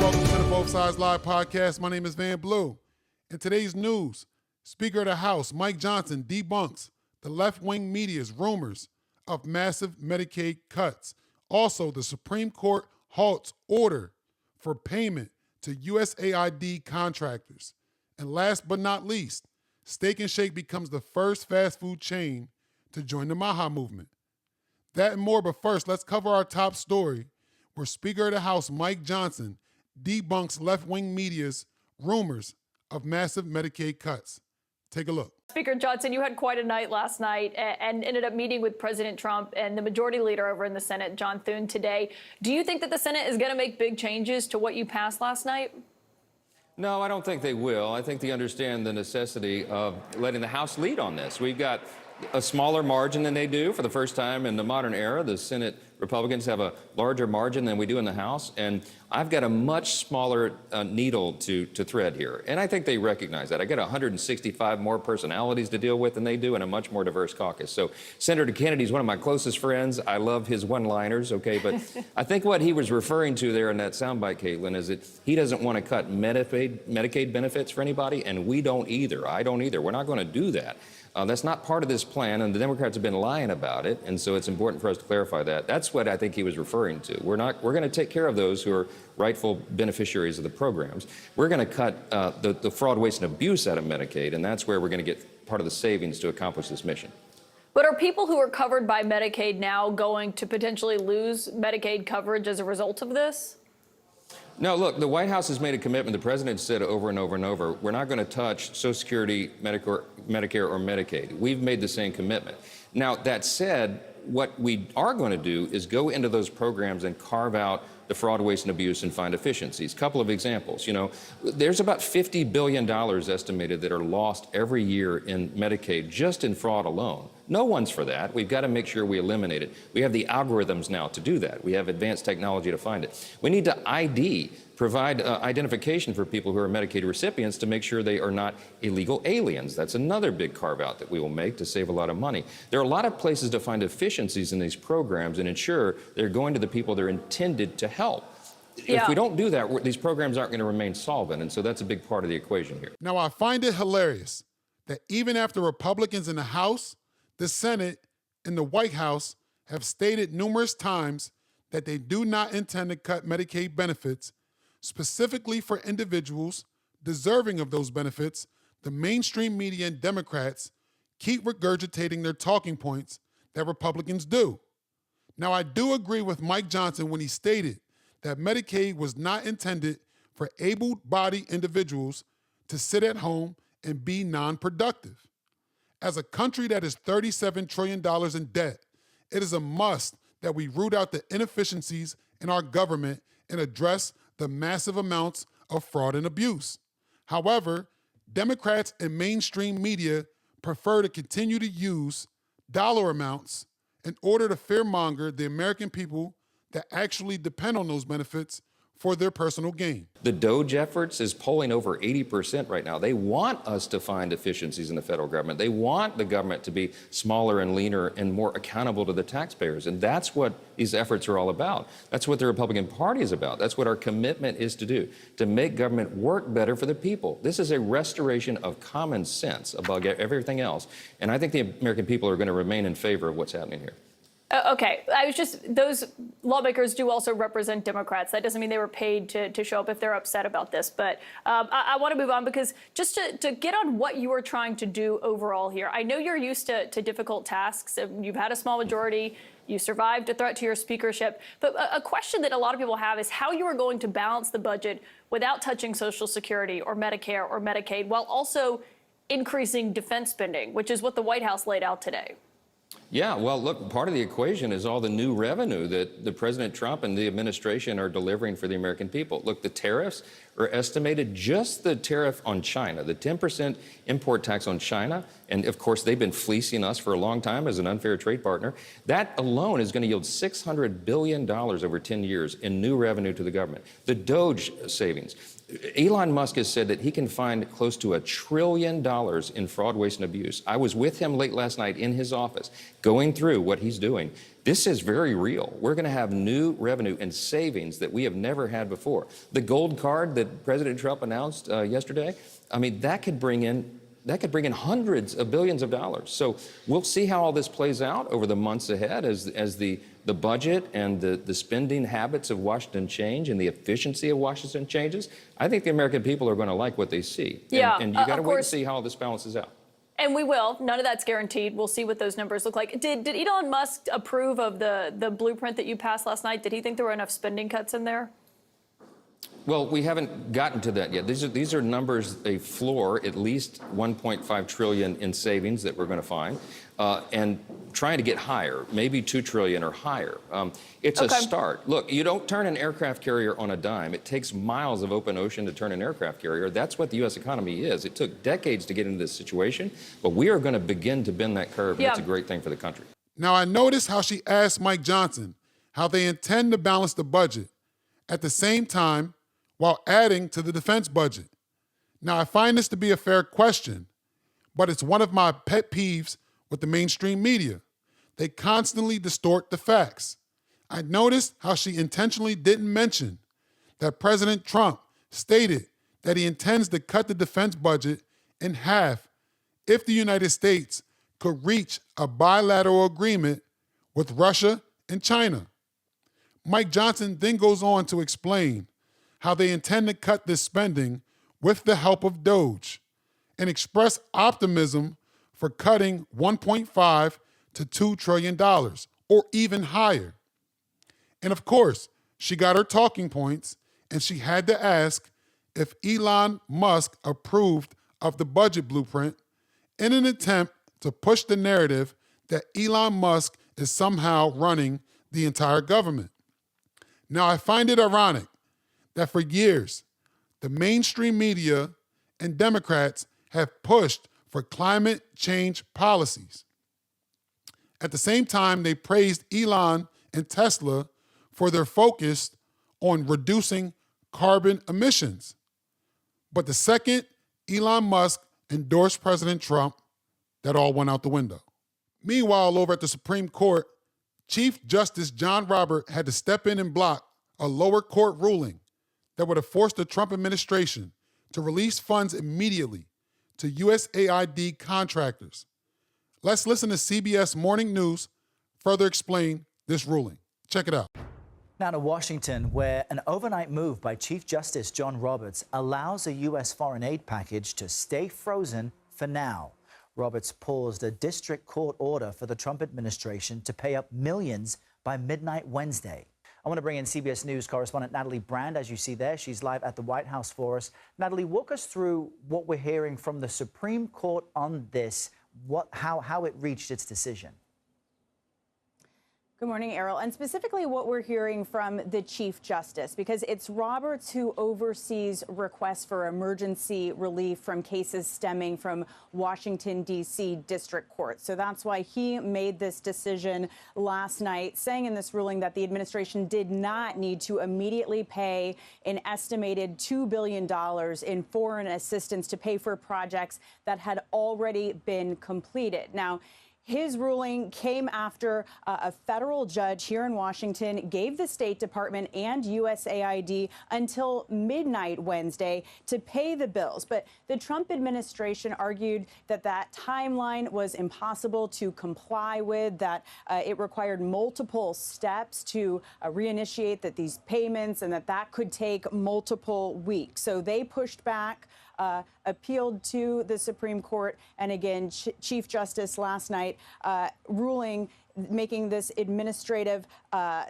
welcome to the Both Sides Live podcast. My name is Van Blue. In today's news, Speaker of the House Mike Johnson debunks the left-wing media's rumors of massive Medicaid cuts. Also, the Supreme Court halts order for payment to USAID contractors. And last but not least, Steak and Shake becomes the first fast food chain to join the Maha movement. That and more, but first, let's cover our top story, where Speaker of the House Mike Johnson debunks left-wing media's rumors of massive Medicaid cuts. Take a look. Speaker Johnson, you had quite a night last night and ended up meeting with President Trump and the majority leader over in the Senate, John Thune, today. Do you think that the Senate is going to make big changes to what you passed last night? No, I don't think they will. I think they understand the necessity of letting the House lead on this. We've got a smaller margin than they do for the first time in the modern era. The Senate Republicans have a larger margin than we do in the House, and I've got a much smaller needle to thread here. And I think they recognize that. I got 165 more personalities to deal with than they do, and a much more diverse caucus. So Senator Kennedy's one of my closest friends. I love his one-liners, okay? But I think what he was referring to there in that soundbite, Caitlin, is that he doesn't want to cut Medicaid benefits for anybody, and we don't either. I don't either. We're not going to do that. That's not part of this plan, and the Democrats have been lying about it, and so it's important for us to clarify that. That's what I think he was referring to. We're going to take care of those who are rightful beneficiaries of the programs. We're going to cut the fraud, waste, and abuse out of Medicaid, and that's where we're going to get part of the savings to accomplish this mission. But are people who are covered by Medicaid now going to potentially lose Medicaid coverage as a result of this? No, look, the White House has made a commitment. The president said over and over and over, we're not going to touch Social Security, Medicare, or Medicaid. We've made the same commitment. Now, that said, what we are going to do is go into those programs and carve out the fraud, waste, and abuse and find efficiencies. Couple of examples. You know, there's about $50 billion estimated that are lost every year in Medicaid just in fraud alone. No one's for that. We've got to make sure we eliminate it. We have the algorithms now to do that. We have advanced technology to find it. We need to provide identification for people who are Medicaid recipients to make sure they are not illegal aliens. That's another big carve-out that we will make to save a lot of money. There are a lot of places to find efficiencies in these programs and ensure they're going to the people they're intended to help. Yeah. If we don't do that, these programs aren't going to remain solvent, and so that's a big part of the equation here. Now, I find it hilarious that even after Republicans in the House, the Senate, and the White House have stated numerous times that they do not intend to cut Medicaid benefits, specifically for individuals deserving of those benefits, the mainstream media and Democrats keep regurgitating their talking points that Republicans do. Now, I do agree with Mike Johnson when he stated that Medicaid was not intended for able-bodied individuals to sit at home and be non-productive. As a country that is $37 trillion in debt, it is a must that we root out the inefficiencies in our government and address the massive amounts of fraud and abuse. However, Democrats and mainstream media prefer to continue to use dollar amounts in order to fearmonger the American people that actually depend on those benefits for their personal gain. The DOGE efforts is polling over 80% right now. They want us to find efficiencies in the federal government. They want the government to be smaller and leaner and more accountable to the taxpayers. And that's what these efforts are all about. That's what the Republican Party is about. That's what our commitment is to do, to make government work better for the people. This is a restoration of common sense above everything else. And I think the American people are going to remain in favor of what's happening here. Okay, those lawmakers do also represent Democrats. That doesn't mean they were paid to show up if they're upset about this. But I want to move on because just to get on what you are trying to do overall here, I know you're used to difficult tasks. You've had a small majority. You survived a threat to your speakership. But a question that a lot of people have is how you are going to balance the budget without touching Social Security or Medicare or Medicaid while also increasing defense spending, which is what the White House laid out today. Yeah, well, look, part of the equation is all the new revenue that the President Trump and the administration are delivering for the American people. Look, the tariffs are estimated, just the tariff on China, the 10% import tax on China, and of course they've been fleecing us for a long time as an unfair trade partner. That alone is going to yield $600 billion over 10 years in new revenue to the government. The DOGE savings. Elon Musk has said that he can find close to $1 trillion in fraud, waste, and abuse. I was with him late last night in his office. going through what he's doing, this is very real. We're going to have new revenue and savings that we have never had before. The gold card that President Trump announced yesterday, I mean, that could bring in hundreds of billions of dollars. So we'll see how all this plays out over the months ahead as the budget and the spending habits of Washington change and the efficiency of Washington changes. I think the American people are going to like what they see. Yeah, and you got to wait and see how all this balances out. And we will. None of that's guaranteed. We'll see what those numbers look like. Did Elon Musk approve of the blueprint that you passed last night? Did he think there were enough spending cuts in there? Well, we haven't gotten to that yet. These are numbers, a floor, at least 1.5 trillion in savings that we're going to find, and trying to get higher, maybe 2 trillion or higher. It's a start. Look, you don't turn an aircraft carrier on a dime. It takes miles of open ocean to turn an aircraft carrier. That's what the U.S. economy is. It took decades to get into this situation, but we are going to begin to bend that curve, and it's a great thing for the country. Now, I noticed how she asked Mike Johnson how they intend to balance the budget at the same time while adding to the defense budget. Now, I find this to be a fair question, but it's one of my pet peeves with the mainstream media. They constantly distort the facts. I noticed how she intentionally didn't mention that President Trump stated that he intends to cut the defense budget in half if the United States could reach a bilateral agreement with Russia and China. Mike Johnson then goes on to explain how they intend to cut this spending with the help of Doge and express optimism for cutting $1.5 to $2 trillion or even higher. And of course, she got her talking points and she had to ask if Elon Musk approved of the budget blueprint in an attempt to push the narrative that Elon Musk is somehow running the entire government. Now, I find it ironic that for years, the mainstream media and Democrats have pushed for climate change policies. At the same time, they praised Elon and Tesla for their focus on reducing carbon emissions. But the second Elon Musk endorsed President Trump, that all went out the window. Meanwhile, over at the Supreme Court, Chief Justice John Roberts had to step in and block a lower court ruling that would have forced the Trump administration to release funds immediately to USAID contractors. Let's listen to CBS Morning News further explain this ruling. Check it out. Now to Washington, where an overnight move by Chief Justice John Roberts allows a U.S. foreign aid package to stay frozen for now. Roberts paused a district court order for the Trump administration to pay up millions by midnight Wednesday. I want to bring in CBS News correspondent Natalie Brand, as you see there. She's live at the White House for us. Natalie, walk us through what we're hearing from the Supreme Court on this, how it reached its decision. Good morning, Errol. And specifically what we're hearing from the Chief Justice, because it's Roberts who oversees requests for emergency relief from cases stemming from Washington, D.C. District Court. So that's why he made this decision last night, saying in this ruling that the administration did not need to immediately pay an estimated $2 billion in foreign assistance to pay for projects that had already been completed. Now, his ruling came after a federal judge here in Washington gave the State Department and USAID until midnight Wednesday to pay the bills. But the Trump administration argued that that timeline was impossible to comply with, that it required multiple steps to reinitiate these payments, and that could take multiple weeks. So they pushed back. Appealed to the Supreme Court, and again, Chief Justice last night ruling, making this administrative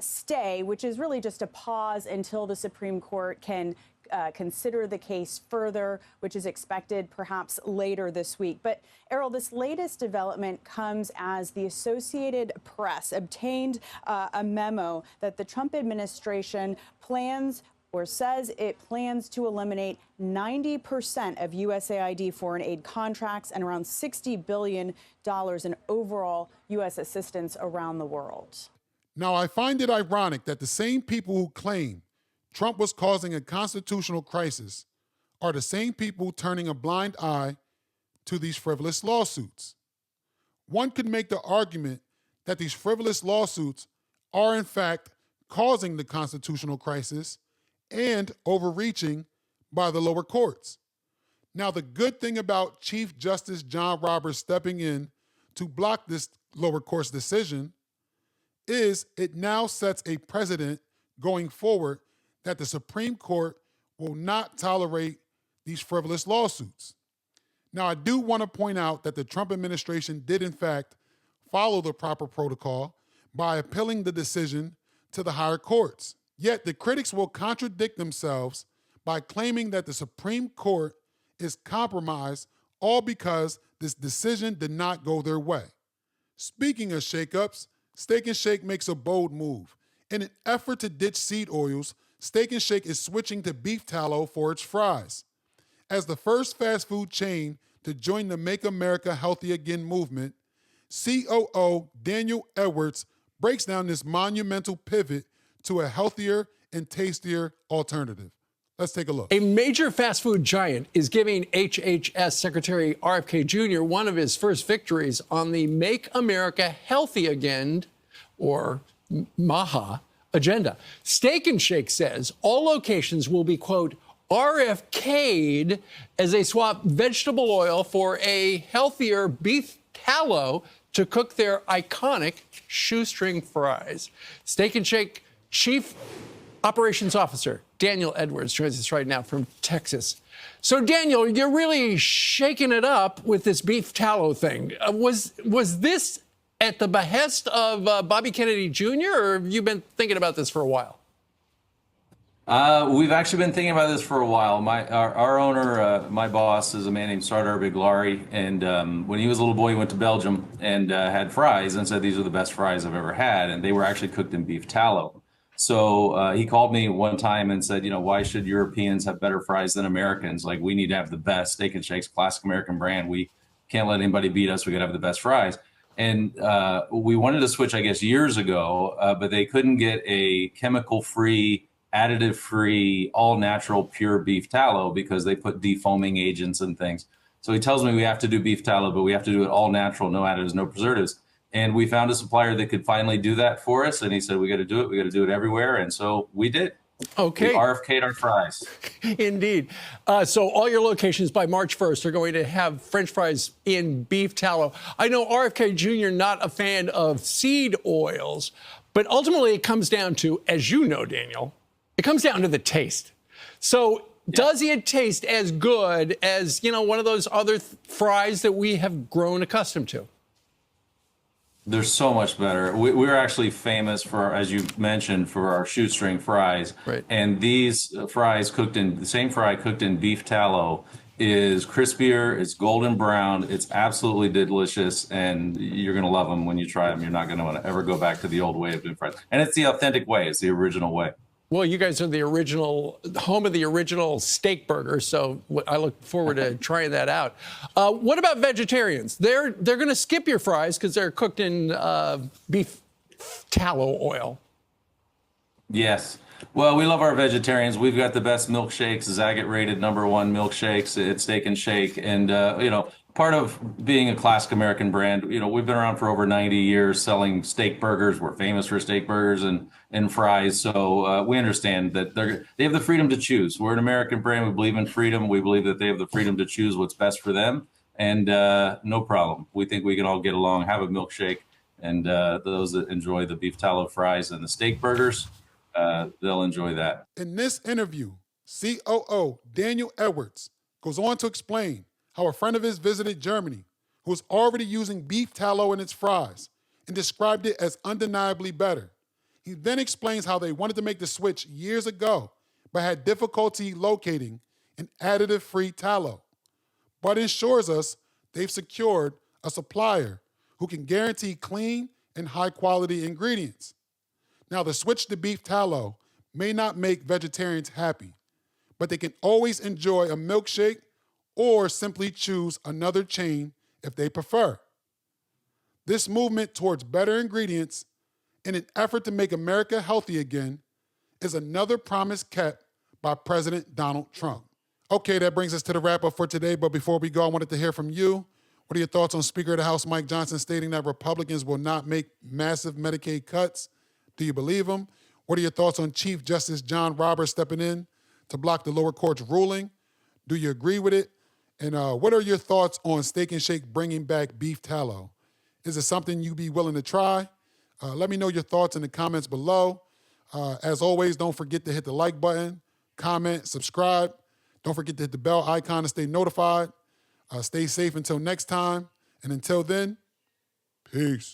stay, which is really just a pause until the Supreme Court can consider the case further, which is expected perhaps later this week. But Errol, this latest development comes as the Associated Press obtained a memo that the Trump administration plans or says it plans to eliminate 90% of USAID foreign aid contracts and around $60 billion in overall U.S. assistance around the world. Now, I find it ironic that the same people who claim Trump was causing a constitutional crisis are the same people turning a blind eye to these frivolous lawsuits. One could make the argument that these frivolous lawsuits are in fact causing the constitutional crisis and overreaching by the lower courts. Now, the good thing about Chief Justice John Roberts stepping in to block this lower court's decision is it now sets a precedent going forward that the Supreme Court will not tolerate these frivolous lawsuits. Now, I do want to point out that the Trump administration did, in fact, follow the proper protocol by appealing the decision to the higher courts. Yet the critics will contradict themselves by claiming that the Supreme Court is compromised, all because this decision did not go their way. Speaking of shakeups, Steak 'n Shake makes a bold move. In an effort to ditch seed oils, Steak 'n Shake is switching to beef tallow for its fries. As the first fast food chain to join the Make America Healthy Again movement, COO Daniel Edwards breaks down this monumental pivot to a healthier and tastier alternative. Let's take a look. A major fast food giant is giving HHS Secretary RFK Jr. one of his first victories on the Make America Healthy Again, or MAHA, agenda. Steak 'n Shake says all locations will be, quote, RFK'd as they swap vegetable oil for a healthier beef tallow to cook their iconic shoestring fries. Steak 'n Shake Chief Operations Officer Daniel Edwards joins us right now from Texas. So, Daniel, you're really shaking it up with this beef tallow thing. Was this at the behest of Bobby Kennedy Jr., or have you been thinking about this for a while? We've actually been thinking about this for a while. Our owner, my boss, is a man named Sardar Biglari, and when he was a little boy, he went to Belgium and had fries and said, these are the best fries I've ever had, and they were actually cooked in beef tallow. So he called me one time and said, why should Europeans have better fries than Americans? Like, we need to have the best. Steak 'n Shake's classic American brand. We can't let anybody beat us. We got to have the best fries. And we wanted to switch, I guess, years ago, but they couldn't get a chemical-free, additive-free, all-natural, pure beef tallow because they put defoaming agents and things. So he tells me we have to do beef tallow, but we have to do it all natural, no additives, no preservatives. And we found a supplier that could finally do that for us. And he said, we got to do it. We got to do it everywhere. And so we did. Okay. We RFK'd our fries. Indeed. So all your locations by March 1st are going to have French fries in beef tallow. I know RFK Jr. not a fan of seed oils, but ultimately it comes down to, as you know, Daniel, it comes down to the taste. So does it taste as good as, one of those other fries that we have grown accustomed to? They're so much better. We're actually famous for, as you mentioned, for our shoestring fries. Right. And these fries the same fry cooked in beef tallow is crispier, it's golden brown, it's absolutely delicious, and you're going to love them when you try them. You're not going to want to ever go back to the old way of doing fries. And it's the authentic way, it's the original way. Well, you guys are the original, home of the original steak burger, so I look forward to trying that out. What about vegetarians? They're going to skip your fries because they're cooked in beef tallow oil. Yes. Well, we love our vegetarians. We've got the best milkshakes, Zagat rated #1 milkshakes at Steak 'n Shake. And, part of being a classic American brand, we've been around for over 90 years selling steak burgers. We're famous for steak burgers and fries. So we understand that they have the freedom to choose. We're an American brand. We believe in freedom. We believe that they have the freedom to choose what's best for them. And no problem. We think we can all get along, have a milkshake. And those that enjoy the beef tallow fries and the steak burgers, they'll enjoy that. In this interview, COO Daniel Edwards goes on to explain how a friend of his visited Germany who was already using beef tallow in its fries and described it as undeniably better. He then explains how they wanted to make the switch years ago, but had difficulty locating an additive-free tallow, but ensures us they've secured a supplier who can guarantee clean and high-quality ingredients. Now, the switch to beef tallow may not make vegetarians happy, but they can always enjoy a milkshake or simply choose another chain if they prefer. This movement towards better ingredients in an effort to make America healthy again is another promise kept by President Donald Trump. Okay, that brings us to the wrap up for today, but before we go, I wanted to hear from you. What are your thoughts on Speaker of the House Mike Johnson stating that Republicans will not make massive Medicaid cuts? Do you believe him? What are your thoughts on Chief Justice John Roberts stepping in to block the lower court's ruling? Do you agree with it? And what are your thoughts on Steak and Shake bringing back beef tallow? Is it something you'd be willing to try? Let me know your thoughts in the comments below. As always, don't forget to hit the like button, comment, subscribe. Don't forget to hit the bell icon to stay notified. Stay safe until next time. And until then, peace.